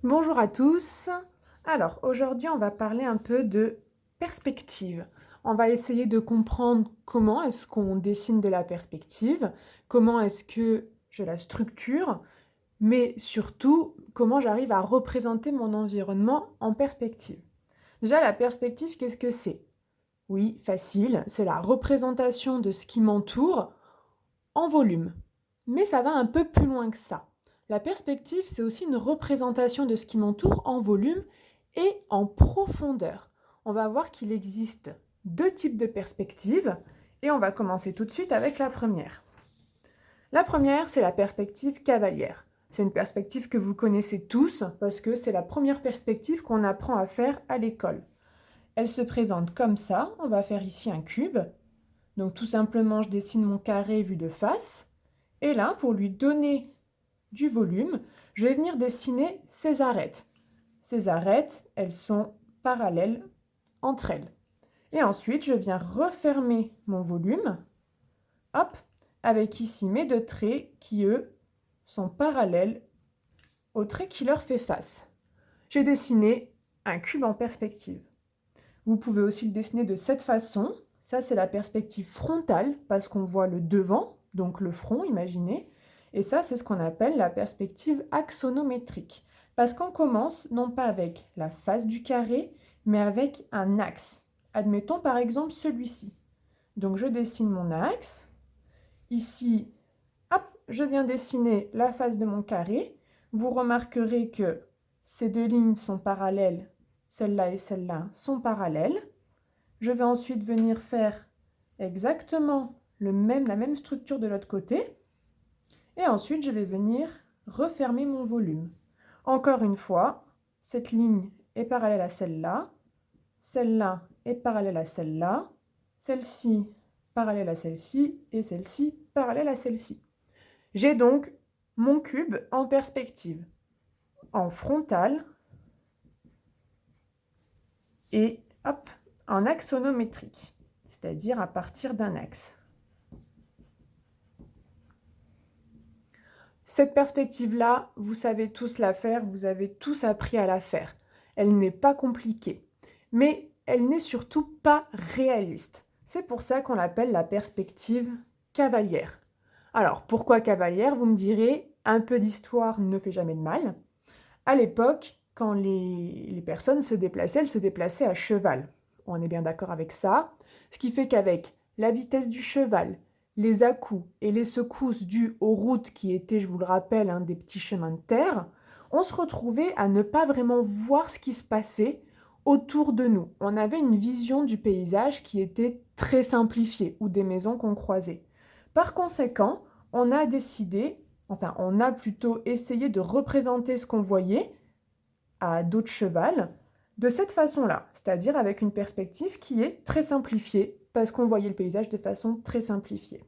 Bonjour à tous. Alors aujourd'hui, on va parler un peu de perspective. On va essayer de comprendre comment est-ce qu'on dessine de la perspective, comment est-ce que je la structure, mais surtout comment j'arrive à représenter mon environnement en perspective. Déjà, la perspective, qu'est-ce que c'est? Oui, facile, c'est la représentation de ce qui m'entoure en volume. Mais ça va un peu plus loin que ça. La perspective, c'est aussi une représentation de ce qui m'entoure en volume et en profondeur. On va voir qu'il existe deux types de perspectives et on va commencer tout de suite avec la première. La première, c'est la perspective cavalière. C'est une perspective que vous connaissez tous parce que c'est la première perspective qu'on apprend à faire à l'école. Elle se présente comme ça. On va faire ici un cube. Donc tout simplement, je dessine mon carré vu de face. Et là, pour lui donner du volume, je vais venir dessiner ces arêtes. Ces arêtes, elles sont parallèles entre elles. Et ensuite, je viens refermer mon volume, hop, avec ici mes deux traits qui, eux, sont parallèles au trait qui leur fait face. J'ai dessiné un cube en perspective. Vous pouvez aussi le dessiner de cette façon. Ça, c'est la perspective frontale, parce qu'on voit le devant, donc le front, imaginez. Et ça, c'est ce qu'on appelle la perspective axonométrique. Parce qu'on commence non pas avec la face du carré, mais avec un axe. Admettons par exemple celui-ci. Donc je dessine mon axe. Ici, hop, je viens dessiner la face de mon carré. Vous remarquerez que ces deux lignes sont parallèles, celle-là et celle-là sont parallèles. Je vais ensuite venir faire exactement la même structure de l'autre côté. Et ensuite, je vais venir refermer mon volume. Encore une fois, cette ligne est parallèle à celle-là est parallèle à celle-là, celle-ci parallèle à celle-ci et celle-ci parallèle à celle-ci. J'ai donc mon cube en perspective, en frontale et hop, en axonométrique, c'est-à-dire à partir d'un axe. Cette perspective-là, vous savez tous la faire, vous avez tous appris à la faire. Elle n'est pas compliquée, mais elle n'est surtout pas réaliste. C'est pour ça qu'on l'appelle la perspective cavalière. Alors, pourquoi cavalière? Vous me direz, un peu d'histoire ne fait jamais de mal. À l'époque, quand les personnes se déplaçaient, elles se déplaçaient à cheval. On est bien d'accord avec ça. Ce qui fait qu'avec la vitesse du cheval, les à-coups et les secousses dues aux routes qui étaient, je vous le rappelle, des petits chemins de terre, on se retrouvait à ne pas vraiment voir ce qui se passait autour de nous. On avait une vision du paysage qui était très simplifiée, ou des maisons qu'on croisait. Par conséquent, on a décidé, enfin on a plutôt essayé de représenter ce qu'on voyait à dos de cheval de cette façon-là, c'est-à-dire avec une perspective qui est très simplifiée, parce qu'on voyait le paysage de façon très simplifiée.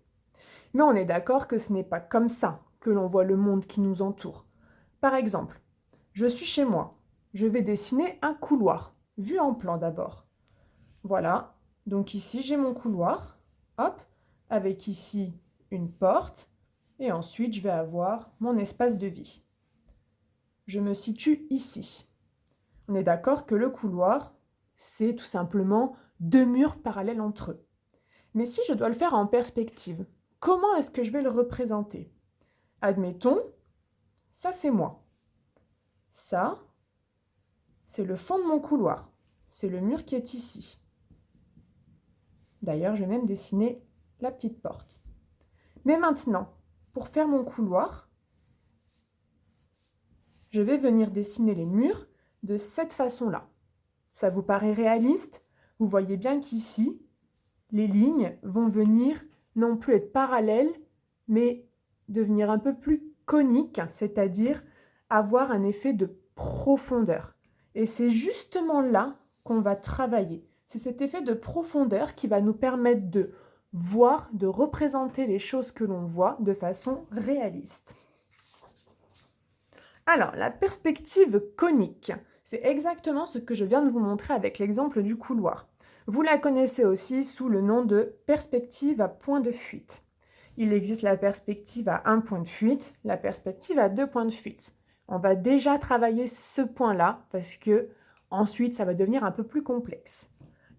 Mais on est d'accord que ce n'est pas comme ça que l'on voit le monde qui nous entoure. Par exemple, je suis chez moi, je vais dessiner un couloir, vu en plan d'abord. Voilà, donc ici j'ai mon couloir, hop, avec ici une porte, et ensuite je vais avoir mon espace de vie. Je me situe ici. On est d'accord que le couloir, c'est tout simplement deux murs parallèles entre eux. Mais si je dois le faire en perspective, comment est-ce que je vais le représenter? Admettons, ça c'est moi. Ça, c'est le fond de mon couloir. C'est le mur qui est ici. D'ailleurs, je vais même dessiner la petite porte. Mais maintenant, pour faire mon couloir, je vais venir dessiner les murs de cette façon-là. Ça vous paraît réaliste? Vous voyez bien qu'ici, les lignes vont venir non plus être parallèles, mais devenir un peu plus coniques, c'est-à-dire avoir un effet de profondeur. Et c'est justement là qu'on va travailler. C'est cet effet de profondeur qui va nous permettre de voir, de représenter les choses que l'on voit de façon réaliste. Alors, la perspective conique, c'est exactement ce que je viens de vous montrer avec l'exemple du couloir. Vous la connaissez aussi sous le nom de perspective à point de fuite. Il existe la perspective à un point de fuite, la perspective à deux points de fuite. On va déjà travailler ce point-là parce que ensuite, ça va devenir un peu plus complexe.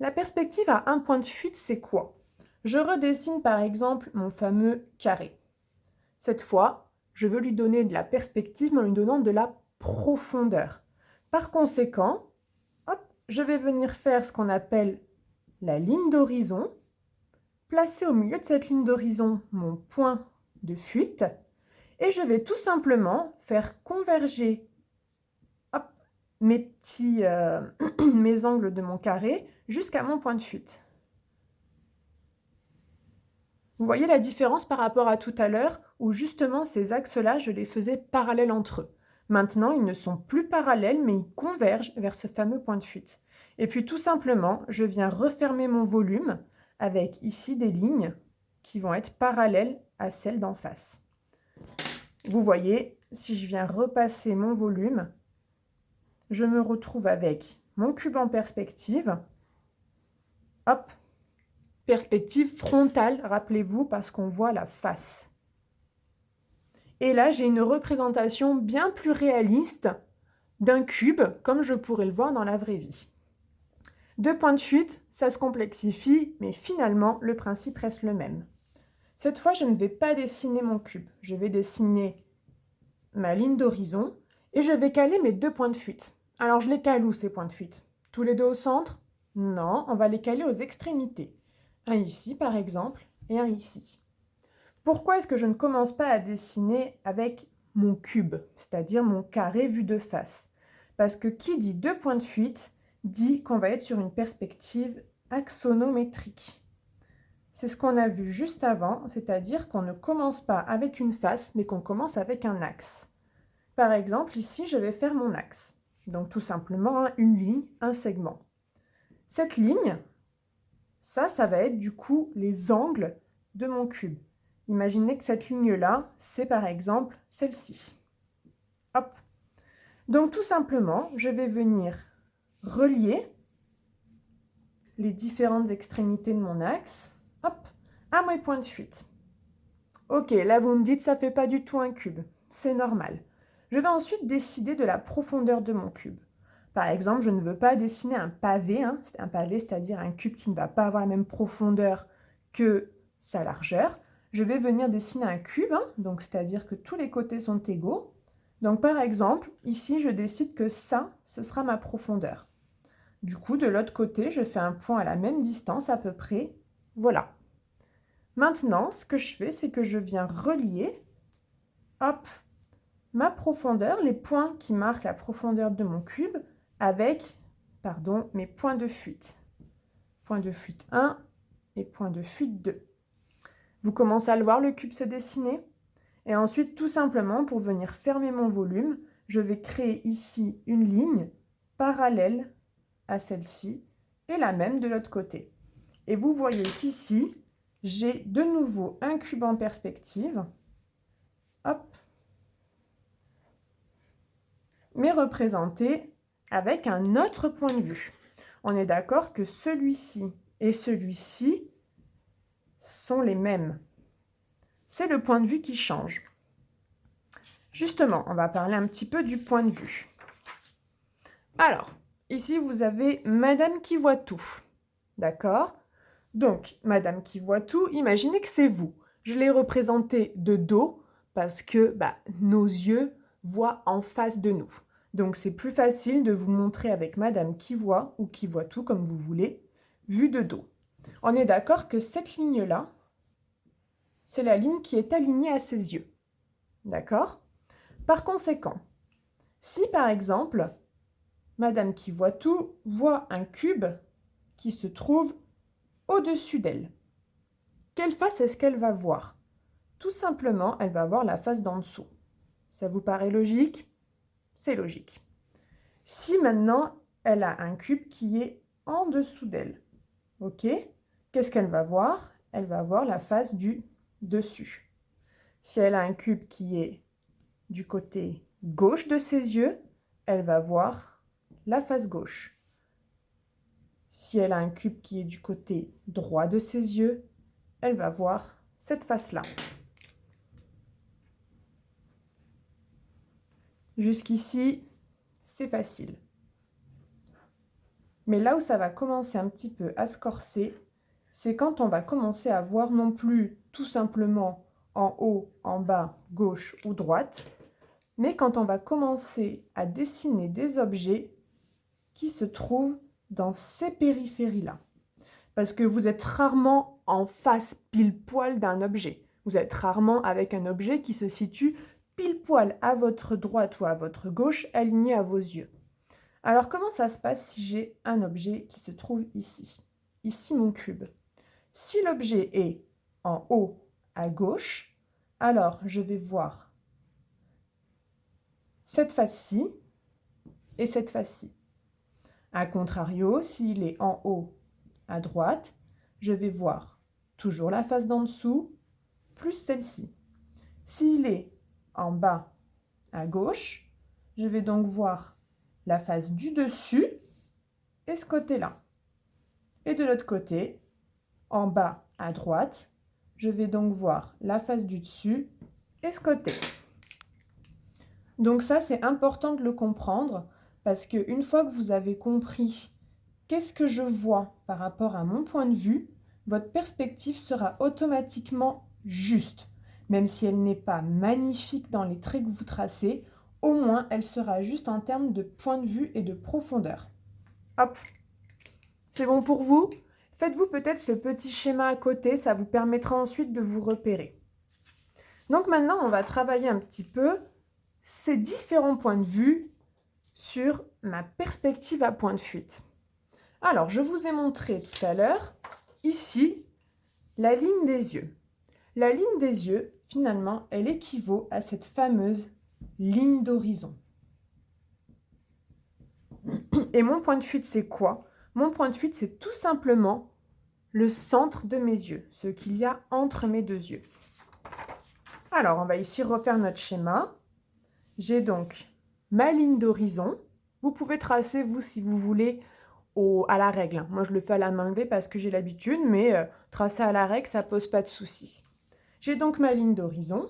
La perspective à un point de fuite, c'est quoi? Je redessine par exemple mon fameux carré. Cette fois, je veux lui donner de la perspective, mais en lui donnant de la profondeur. Par conséquent, hop, je vais venir faire ce qu'on appelle la ligne d'horizon, placer au milieu de cette ligne d'horizon mon point de fuite, et je vais tout simplement faire converger hop, mes angles de mon carré jusqu'à mon point de fuite. Vous voyez la différence par rapport à tout à l'heure où justement ces axes-là, je les faisais parallèles entre eux. Maintenant, ils ne sont plus parallèles, mais ils convergent vers ce fameux point de fuite. Et puis tout simplement, je viens refermer mon volume avec ici des lignes qui vont être parallèles à celles d'en face. Vous voyez, si je viens repasser mon volume, je me retrouve avec mon cube en perspective. Hop, perspective frontale, rappelez-vous, parce qu'on voit la face. Et là, j'ai une représentation bien plus réaliste d'un cube, comme je pourrais le voir dans la vraie vie. Deux points de fuite, ça se complexifie, mais finalement, le principe reste le même. Cette fois, je ne vais pas dessiner mon cube. Je vais dessiner ma ligne d'horizon et je vais caler mes deux points de fuite. Alors, je les cale où, ces points de fuite? Tous les deux au centre? Non, on va les caler aux extrémités. Un ici, par exemple, et un ici. Pourquoi est-ce que je ne commence pas à dessiner avec mon cube, c'est-à-dire mon carré vu de face? Parce que qui dit deux points de fuite dit qu'on va être sur une perspective axonométrique. C'est ce qu'on a vu juste avant, c'est-à-dire qu'on ne commence pas avec une face, mais qu'on commence avec un axe. Par exemple, ici, je vais faire mon axe. Donc tout simplement une ligne, un segment. Cette ligne, ça va être du coup les angles de mon cube. Imaginez que cette ligne-là, c'est par exemple celle-ci. Hop. Donc tout simplement, je vais venir relier les différentes extrémités de mon axe, hop, à mes points de fuite. Ok, là vous me dites ça fait pas du tout un cube, c'est normal. Je vais ensuite décider de la profondeur de mon cube. Par exemple, je ne veux pas dessiner un pavé, un pavé, c'est-à-dire un cube qui ne va pas avoir la même profondeur que sa largeur. Je vais venir dessiner un cube, donc c'est-à-dire que tous les côtés sont égaux. Donc par exemple, ici, je décide que ça, ce sera ma profondeur. Du coup, de l'autre côté, je fais un point à la même distance à peu près. Voilà. Maintenant, ce que je fais, c'est que je viens relier, hop, ma profondeur, les points qui marquent la profondeur de mon cube, avec, mes points de fuite. Point de fuite 1 et point de fuite 2. Vous commencez à le voir, le cube se dessiner? Et ensuite, tout simplement, pour venir fermer mon volume, je vais créer ici une ligne parallèle à celle-ci et la même de l'autre côté. Et vous voyez qu'ici, j'ai de nouveau un cube en perspective, hop, mais représenté avec un autre point de vue. On est d'accord que celui-ci et celui-ci sont les mêmes. C'est le point de vue qui change. Justement, on va parler un petit peu du point de vue. Alors, ici, vous avez Madame qui voit tout. D'accord? Donc, Madame qui voit tout, imaginez que c'est vous. Je l'ai représenté de dos parce que nos yeux voient en face de nous. Donc, c'est plus facile de vous montrer avec Madame qui voit ou qui voit tout, comme vous voulez, vu de dos. On est d'accord que cette ligne-là, c'est la ligne qui est alignée à ses yeux. D'accord? Par conséquent, si par exemple, Madame qui voit tout voit un cube qui se trouve au-dessus d'elle, quelle face est-ce qu'elle va voir? Tout simplement, elle va voir la face d'en dessous. Ça vous paraît logique? C'est logique. Si maintenant, elle a un cube qui est en dessous d'elle, ok? Qu'est-ce qu'elle va voir? Elle va voir la face du dessus. Si elle a un cube qui est du côté gauche de ses yeux, elle va voir la face gauche. Si elle a un cube qui est du côté droit de ses yeux, elle va voir cette face-là. Jusqu'ici, c'est facile. Mais là où ça va commencer un petit peu à se corser, c'est quand on va commencer à voir non plus tout simplement en haut, en bas, gauche ou droite, mais quand on va commencer à dessiner des objets qui se trouvent dans ces périphéries-là. Parce que vous êtes rarement en face pile poil d'un objet. Vous êtes rarement avec un objet qui se situe pile poil à votre droite ou à votre gauche, aligné à vos yeux. Alors comment ça se passe si j'ai un objet qui se trouve ici? Ici mon cube. Si l'objet est en haut à gauche, alors je vais voir cette face-ci et cette face-ci. A contrario, s'il est en haut à droite, je vais voir toujours la face d'en dessous plus celle-ci. S'il est en bas à gauche, je vais donc voir la face du dessus et ce côté-là. Et de l'autre côté, en bas à droite, je vais donc voir la face du dessus et ce côté. Donc ça, c'est important de le comprendre parce qu'une fois que vous avez compris qu'est-ce que je vois par rapport à mon point de vue, votre perspective sera automatiquement juste. Même si elle n'est pas magnifique dans les traits que vous tracez, au moins elle sera juste en termes de point de vue et de profondeur. Hop, c'est bon pour vous? Faites-vous peut-être ce petit schéma à côté, ça vous permettra ensuite de vous repérer. Donc maintenant, on va travailler un petit peu ces différents points de vue sur ma perspective à point de fuite. Alors, je vous ai montré tout à l'heure, ici, la ligne des yeux. La ligne des yeux, finalement, elle équivaut à cette fameuse ligne d'horizon. Et mon point de fuite, c'est quoi? Mon point de fuite, c'est tout simplement le centre de mes yeux, ce qu'il y a entre mes deux yeux. Alors, on va ici refaire notre schéma. J'ai donc ma ligne d'horizon. Vous pouvez tracer, vous, si vous voulez, à la règle. Moi, je le fais à la main levée parce que j'ai l'habitude, mais tracer à la règle, ça ne pose pas de souci. J'ai donc ma ligne d'horizon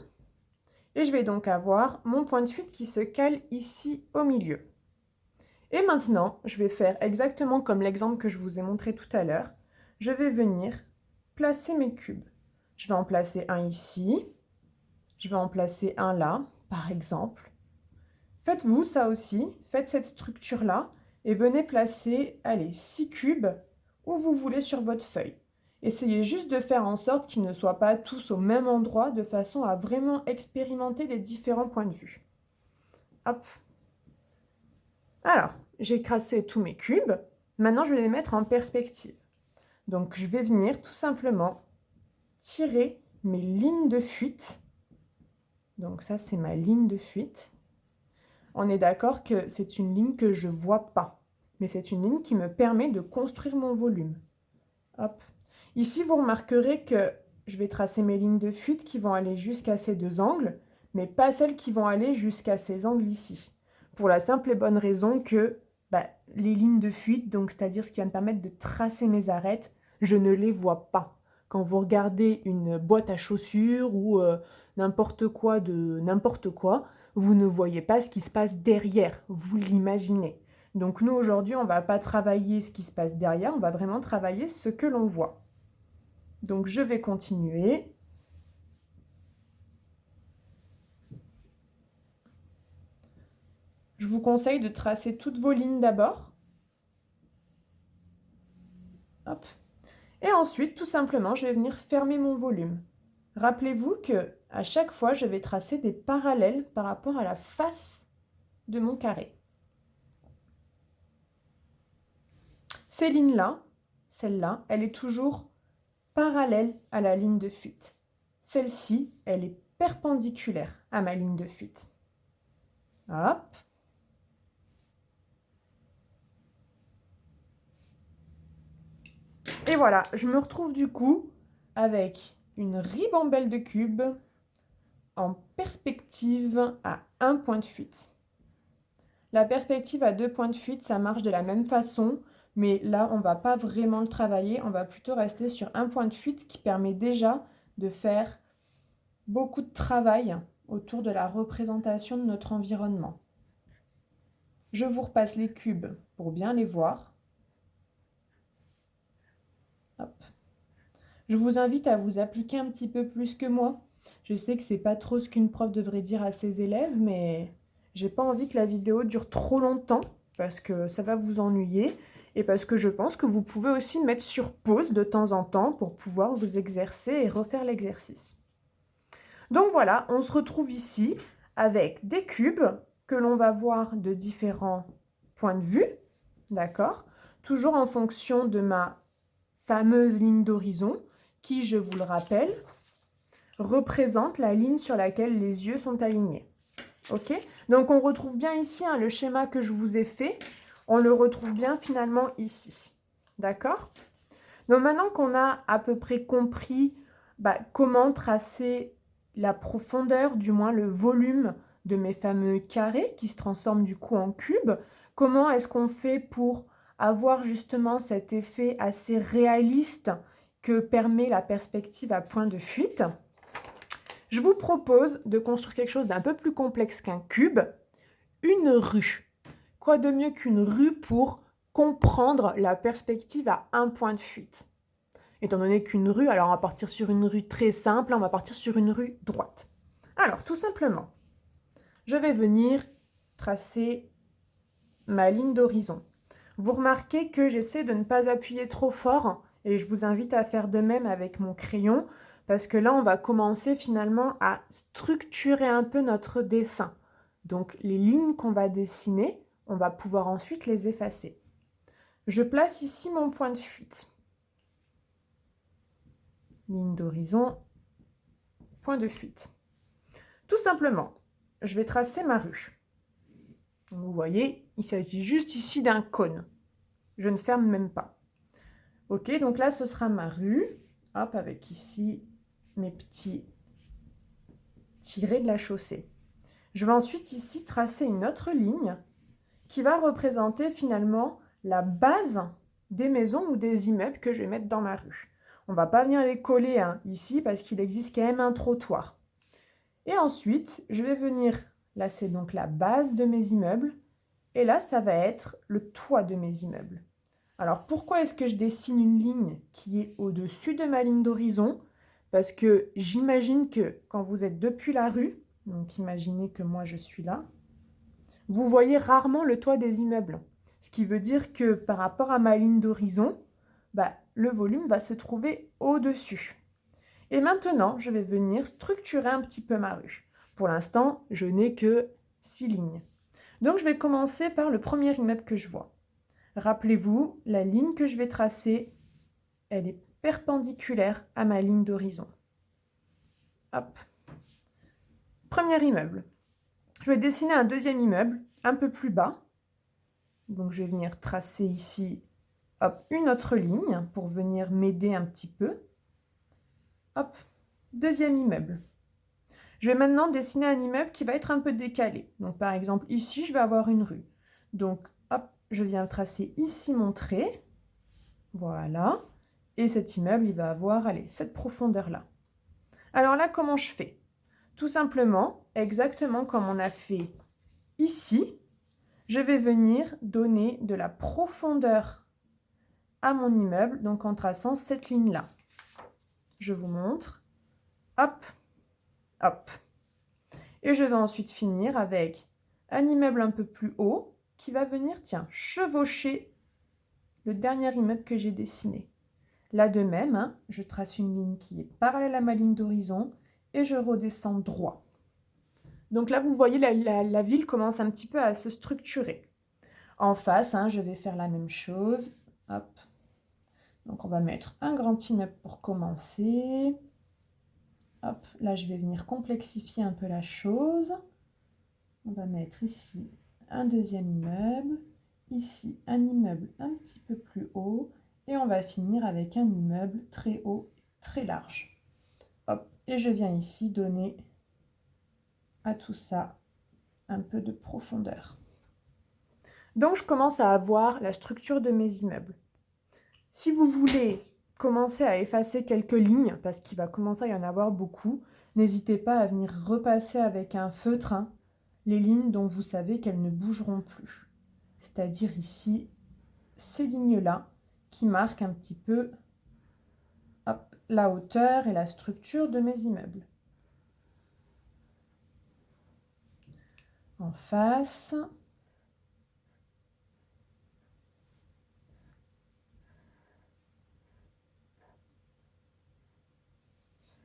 et je vais donc avoir mon point de fuite qui se cale ici au milieu. Et maintenant, je vais faire exactement comme l'exemple que je vous ai montré tout à l'heure. Je vais venir placer mes cubes. Je vais en placer un ici, je vais en placer un là, par exemple. Faites-vous ça aussi, faites cette structure-là et venez placer, allez, 6 cubes où vous voulez sur votre feuille. Essayez juste de faire en sorte qu'ils ne soient pas tous au même endroit de façon à vraiment expérimenter les différents points de vue. Hop. Alors, j'ai tracé tous mes cubes. Maintenant, je vais les mettre en perspective. Donc, je vais venir tout simplement tirer mes lignes de fuite. Donc ça, c'est ma ligne de fuite. On est d'accord que c'est une ligne que je ne vois pas, mais c'est une ligne qui me permet de construire mon volume. Hop. Ici, vous remarquerez que je vais tracer mes lignes de fuite qui vont aller jusqu'à ces deux angles, mais pas celles qui vont aller jusqu'à ces angles ici. Pour la simple et bonne raison que les lignes de fuite, donc c'est-à-dire ce qui va me permettre de tracer mes arêtes, je ne les vois pas. Quand vous regardez une boîte à chaussures ou n'importe quoi de n'importe quoi, vous ne voyez pas ce qui se passe derrière, vous l'imaginez. Donc nous, aujourd'hui, on ne va pas travailler ce qui se passe derrière, on va vraiment travailler ce que l'on voit. Donc je vais continuer. Je vous conseille de tracer toutes vos lignes d'abord. Hop. Et ensuite, tout simplement, je vais venir fermer mon volume. Rappelez-vous que à chaque fois, je vais tracer des parallèles par rapport à la face de mon carré. Ces lignes-là, celle-là, elle est toujours parallèle à la ligne de fuite. Celle-ci, elle est perpendiculaire à ma ligne de fuite. Hop. Et voilà, je me retrouve du coup avec une ribambelle de cubes en perspective à un point de fuite. La perspective à 2 points de fuite, ça marche de la même façon, mais là, on ne va pas vraiment le travailler, on va plutôt rester sur un point de fuite qui permet déjà de faire beaucoup de travail autour de la représentation de notre environnement. Je vous repasse les cubes pour bien les voir. Hop. Je vous invite à vous appliquer un petit peu plus que moi. Je sais que c'est pas trop ce qu'une prof devrait dire à ses élèves, mais j'ai pas envie que la vidéo dure trop longtemps parce que ça va vous ennuyer et parce que je pense que vous pouvez aussi mettre sur pause de temps en temps pour pouvoir vous exercer et refaire l'exercice. Donc voilà, on se retrouve ici avec des cubes que l'on va voir de différents points de vue, d'accord? Toujours en fonction de ma fameuse ligne d'horizon qui, je vous le rappelle, représente la ligne sur laquelle les yeux sont alignés. Ok? Donc on retrouve bien ici le schéma que je vous ai fait, on le retrouve bien finalement ici. D'accord? Donc maintenant qu'on a à peu près compris comment tracer la profondeur, du moins le volume de mes fameux carrés qui se transforment du coup en cubes, comment est-ce qu'on fait pour avoir justement cet effet assez réaliste que permet la perspective à point de fuite, je vous propose de construire quelque chose d'un peu plus complexe qu'un cube, une rue. Quoi de mieux qu'une rue pour comprendre la perspective à un point de fuite? Étant donné qu'une rue, alors on va partir sur une rue très simple, on va partir sur une rue droite. Alors, tout simplement, je vais venir tracer ma ligne d'horizon. Vous remarquez que j'essaie de ne pas appuyer trop fort et je vous invite à faire de même avec mon crayon parce que là, on va commencer finalement à structurer un peu notre dessin. Donc, les lignes qu'on va dessiner, on va pouvoir ensuite les effacer. Je place ici mon point de fuite. Ligne d'horizon, point de fuite. Tout simplement, je vais tracer ma rue. Vous voyez, il s'agit juste ici d'un cône. Je ne ferme même pas. Ok, donc là, ce sera ma rue. Hop, avec ici mes petits tirés de la chaussée. Je vais ensuite ici tracer une autre ligne qui va représenter finalement la base des maisons ou des immeubles que je vais mettre dans ma rue. On ne va pas venir les coller ici parce qu'il existe quand même un trottoir. Et ensuite, je vais venir, là c'est donc la base de mes immeubles, et là ça va être le toit de mes immeubles. Alors pourquoi est-ce que je dessine une ligne qui est au-dessus de ma ligne d'horizon? Parce que j'imagine que quand vous êtes depuis la rue, donc imaginez que moi je suis là, vous voyez rarement le toit des immeubles. Ce qui veut dire que par rapport à ma ligne d'horizon, le volume va se trouver au-dessus. Et maintenant, je vais venir structurer un petit peu ma rue. Pour l'instant, je n'ai que 6 lignes. Donc, je vais commencer par le premier immeuble que je vois. Rappelez-vous, la ligne que je vais tracer, elle est perpendiculaire à ma ligne d'horizon. Hop. Premier immeuble. Je vais dessiner un deuxième immeuble, un peu plus bas. Donc, je vais venir tracer ici une autre ligne pour venir m'aider un petit peu. Hop, deuxième immeuble. Je vais maintenant dessiner un immeuble qui va être un peu décalé. Donc, par exemple, ici, je vais avoir une rue. Donc, hop, je viens tracer ici mon trait. Voilà. Et cet immeuble, il va avoir, allez, cette profondeur-là. Alors là, comment je fais? Tout simplement, exactement comme on a fait ici, je vais venir donner de la profondeur à mon immeuble, donc en traçant cette ligne-là. Je vous montre. Hop, hop. Et je vais ensuite finir avec un immeuble un peu plus haut qui va venir, tiens, chevaucher le dernier immeuble que j'ai dessiné. Là de même, je trace une ligne qui est parallèle à ma ligne d'horizon et je redescends droit. Donc là, vous voyez, la ville commence un petit peu à se structurer. En face, je vais faire la même chose. Hop. Donc on va mettre un grand immeuble pour commencer. Hop, là je vais venir complexifier un peu la chose. On va mettre ici un deuxième immeuble, ici un immeuble un petit peu plus haut, et on va finir avec un immeuble très haut, très large. Hop, et je viens ici donner à tout ça un peu de profondeur. Donc je commence à avoir la structure de mes immeubles. Si vous voulez commencer à effacer quelques lignes, parce qu'il va commencer à y en avoir beaucoup, n'hésitez pas à venir repasser avec un feutre les lignes dont vous savez qu'elles ne bougeront plus. c'est-à-dire ici, ces lignes-là qui marquent un petit peu hop, la hauteur et la structure de mes immeubles. En face.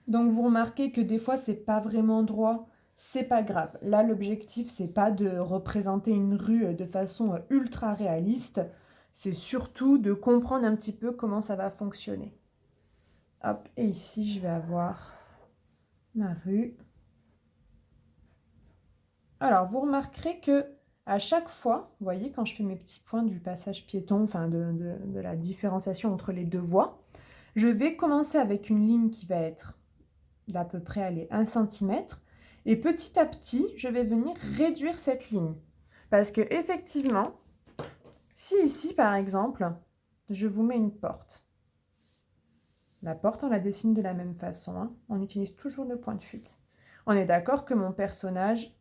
Donc vous remarquez que des fois c'est pas vraiment droit, c'est pas grave. Là l'objectif c'est pas de représenter une rue de façon ultra réaliste, c'est surtout de comprendre un petit peu comment ça va fonctionner. Hop, et ici je vais avoir ma rue. Alors vous remarquerez que à chaque fois, vous voyez quand je fais mes petits points du passage piéton, enfin de la différenciation entre les deux voies, je vais commencer avec une ligne qui va être d'à peu près aller 1 cm. Et petit à petit, je vais venir réduire cette ligne. Parce que effectivement, si ici, par exemple, je vous mets une porte. La porte, on la dessine de la même façon. Hein. On utilise toujours le point de fuite. On est d'accord que mon personnage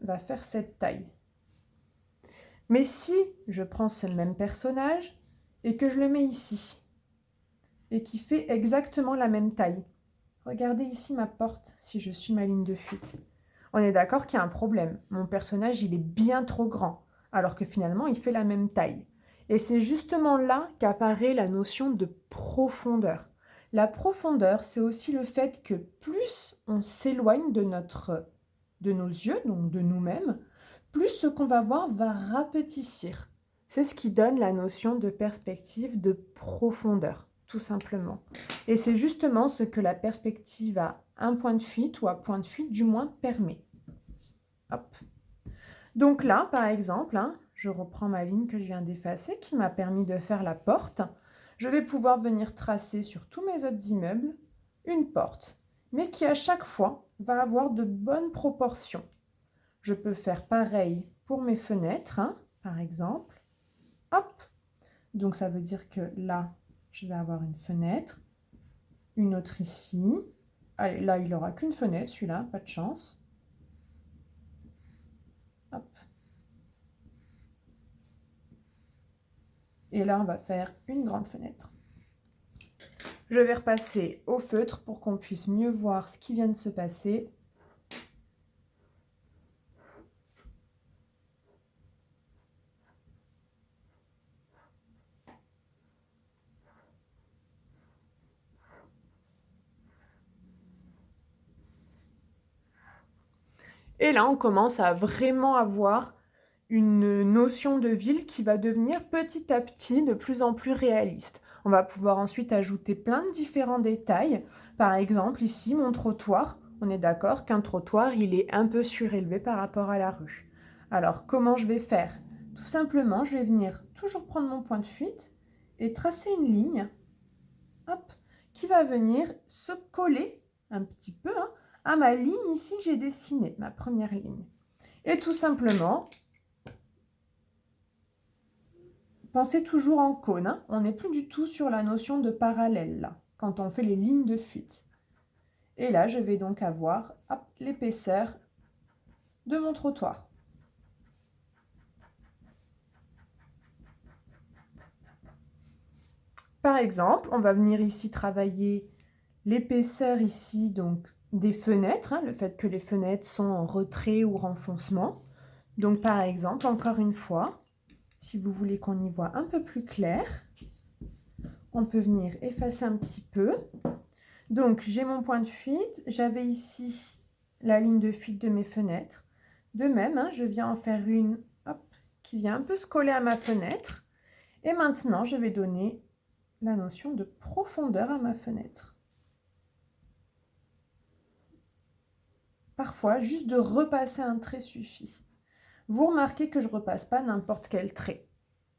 va faire cette taille. Mais si je prends ce même personnage et que je le mets ici, et qui fait exactement la même taille, regardez ici ma porte, si je suis ma ligne de fuite. On est d'accord qu'il y a un problème. Mon personnage, il est bien trop grand, alors que finalement, il fait la même taille. Et c'est justement là qu'apparaît la notion de profondeur. La profondeur, c'est aussi le fait que plus on s'éloigne de nos yeux, donc de nous-mêmes, plus ce qu'on va voir va rapetissir. C'est ce qui donne la notion de perspective de profondeur, tout simplement. Et c'est justement ce que la perspective à un point de fuite ou à point de fuite du moins permet. Hop. Donc là, par exemple, hein, je reprends ma ligne que je viens d'effacer qui m'a permis de faire la porte. Je vais pouvoir venir tracer sur tous mes autres immeubles une porte, mais qui à chaque fois va avoir de bonnes proportions. Je peux faire pareil pour mes fenêtres, hein, par exemple. Hop. Donc ça veut dire que là, je vais avoir une fenêtre. Une autre ici. Allez, là, il n'aura qu'une fenêtre, celui-là, pas de chance. Hop. Et là, on va faire une grande fenêtre. Je vais repasser au feutre pour qu'on puisse mieux voir ce qui vient de se passer. Et là, on commence à vraiment avoir une notion de ville qui va devenir petit à petit de plus en plus réaliste. On va pouvoir ensuite ajouter plein de différents détails. Par exemple, ici, mon trottoir. On est d'accord qu'un trottoir, il est un peu surélevé par rapport à la rue. Alors, comment je vais faire? Tout simplement, je vais venir toujours prendre mon point de fuite et tracer une ligne, hop, qui va venir se coller un petit peu hein, à ma ligne ici que j'ai dessinée, ma première ligne. Et tout simplement, pensez toujours en cône. Hein. On n'est plus du tout sur la notion de parallèle, là, quand on fait les lignes de fuite. Et là, je vais donc avoir l'épaisseur de mon trottoir. Par exemple, on va venir ici travailler l'épaisseur ici, donc des fenêtres, hein, le fait que les fenêtres sont en retrait ou renfoncement. Donc par exemple, encore une fois, si vous voulez qu'on y voit un peu plus clair, on peut venir effacer un petit peu. Donc j'ai mon point de fuite, j'avais ici la ligne de fuite de mes fenêtres. De même, hein, je viens en faire une hop, qui vient un peu se coller à ma fenêtre. Et maintenant, je vais donner la notion de profondeur à ma fenêtre. Parfois, juste de repasser un trait suffit. Vous remarquez que je ne repasse pas n'importe quel trait.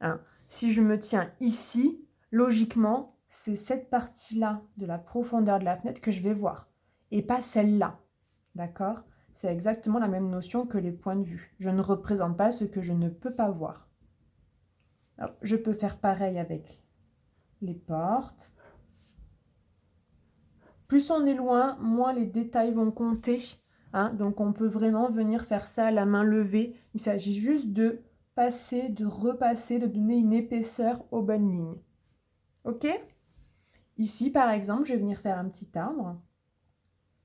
Hein. Si je me tiens ici, logiquement, c'est cette partie-là de la profondeur de la fenêtre que je vais voir, et pas celle-là. D'accord? C'est exactement la même notion que les points de vue. Je ne représente pas ce que je ne peux pas voir. Alors, je peux faire pareil avec les portes. Plus on est loin, moins les détails vont compter. Hein, donc on peut vraiment venir faire ça à la main levée. Il s'agit juste de passer, de repasser, de donner une épaisseur aux bonnes lignes. Ok? Ici, par exemple, je vais venir faire un petit arbre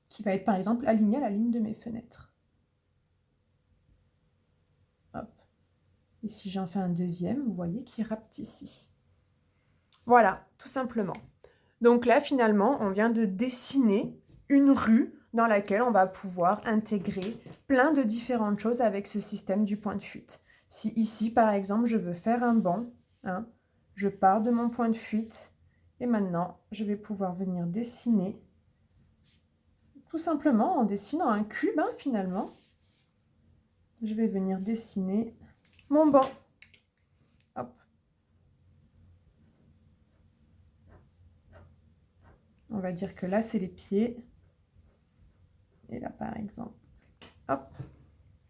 qui va être, par exemple, aligné à la ligne de mes fenêtres. Hop. Et si j'en fais un deuxième, vous voyez qu'il rapte ici. Voilà, tout simplement. Donc là, finalement, on vient de dessiner une rue dans laquelle on va pouvoir intégrer plein de différentes choses avec ce système du point de fuite. Si ici, par exemple, je veux faire un banc, hein, je pars de mon point de fuite et maintenant, je vais pouvoir venir dessiner, tout simplement en dessinant un cube, hein, finalement. Je vais venir dessiner mon banc. Hop. On va dire que là, c'est les pieds. Et là, par exemple, hop.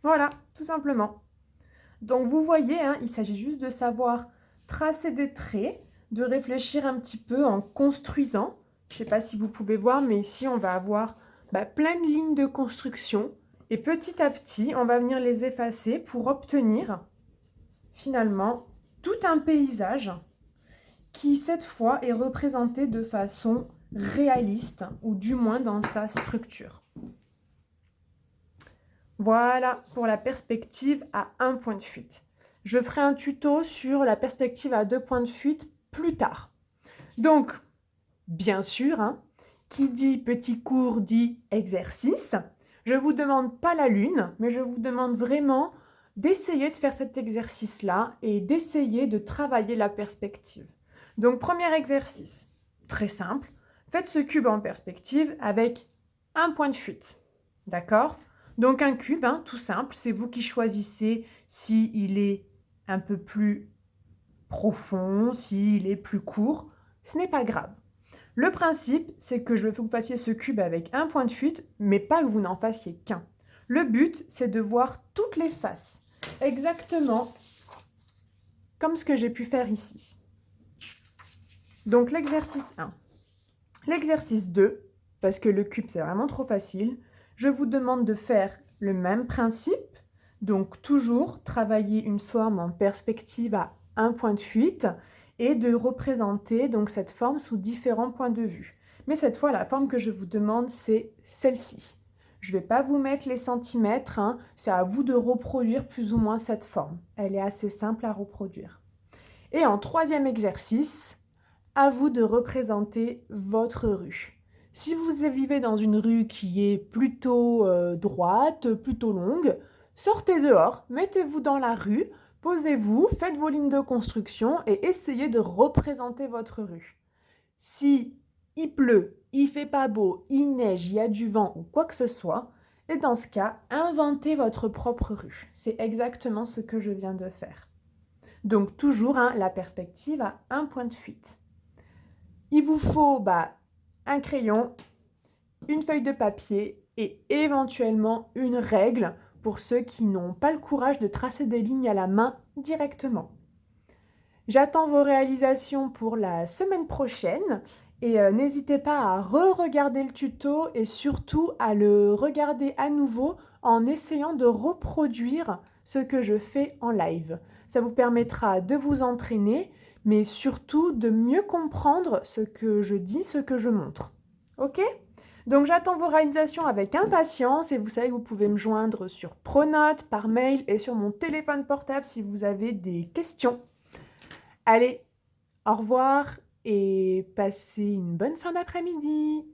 Voilà, tout simplement. Donc, vous voyez, hein, il s'agit juste de savoir tracer des traits, de réfléchir un petit peu en construisant. Je ne sais pas si vous pouvez voir, mais ici, on va avoir plein de lignes de construction. Et petit à petit, on va venir les effacer pour obtenir, finalement, tout un paysage qui, cette fois, est représenté de façon réaliste, ou du moins dans sa structure. Voilà pour la perspective à un point de fuite. Je ferai un tuto sur la perspective à 2 points de fuite plus tard. Donc, bien sûr, hein, qui dit petit cours dit exercice. Je ne vous demande pas la lune, mais je vous demande vraiment d'essayer de faire cet exercice-là et d'essayer de travailler la perspective. Donc, premier exercice, très simple. Faites ce cube en perspective avec un point de fuite. D'accord ? Donc, un cube, hein, tout simple, c'est vous qui choisissez s'il est un peu plus profond, s'il est plus court. Ce n'est pas grave. Le principe, c'est que je veux que vous fassiez ce cube avec un point de fuite, mais pas que vous n'en fassiez qu'un. Le but, c'est de voir toutes les faces, exactement comme ce que j'ai pu faire ici. Donc, l'exercice 1. L'exercice 2, parce que le cube, c'est vraiment trop facile, je vous demande de faire le même principe, donc toujours travailler une forme en perspective à un point de fuite et de représenter donc cette forme sous différents points de vue. Mais cette fois, la forme que je vous demande, c'est celle-ci. Je ne vais pas vous mettre les centimètres, hein, c'est à vous de reproduire plus ou moins cette forme. Elle est assez simple à reproduire. Et en troisième exercice, à vous de représenter votre rue. Si vous vivez dans une rue qui est plutôt droite, plutôt longue, sortez dehors, mettez-vous dans la rue, posez-vous, faites vos lignes de construction et essayez de représenter votre rue. Si il pleut, il fait pas beau, il neige, il y a du vent ou quoi que ce soit, et dans ce cas, inventez votre propre rue. C'est exactement ce que je viens de faire. Donc toujours la perspective à un point de fuite. Il vous faut un crayon, une feuille de papier et éventuellement une règle pour ceux qui n'ont pas le courage de tracer des lignes à la main directement. J'attends vos réalisations pour la semaine prochaine et n'hésitez pas à re-regarder le tuto et surtout à le regarder à nouveau en essayant de reproduire ce que je fais en live. Ça vous permettra de vous entraîner mais surtout de mieux comprendre ce que je dis, ce que je montre. Ok ? Donc j'attends vos réalisations avec impatience et vous savez que vous pouvez me joindre sur Pronote, par mail et sur mon téléphone portable si vous avez des questions. Allez, au revoir et passez une bonne fin d'après-midi.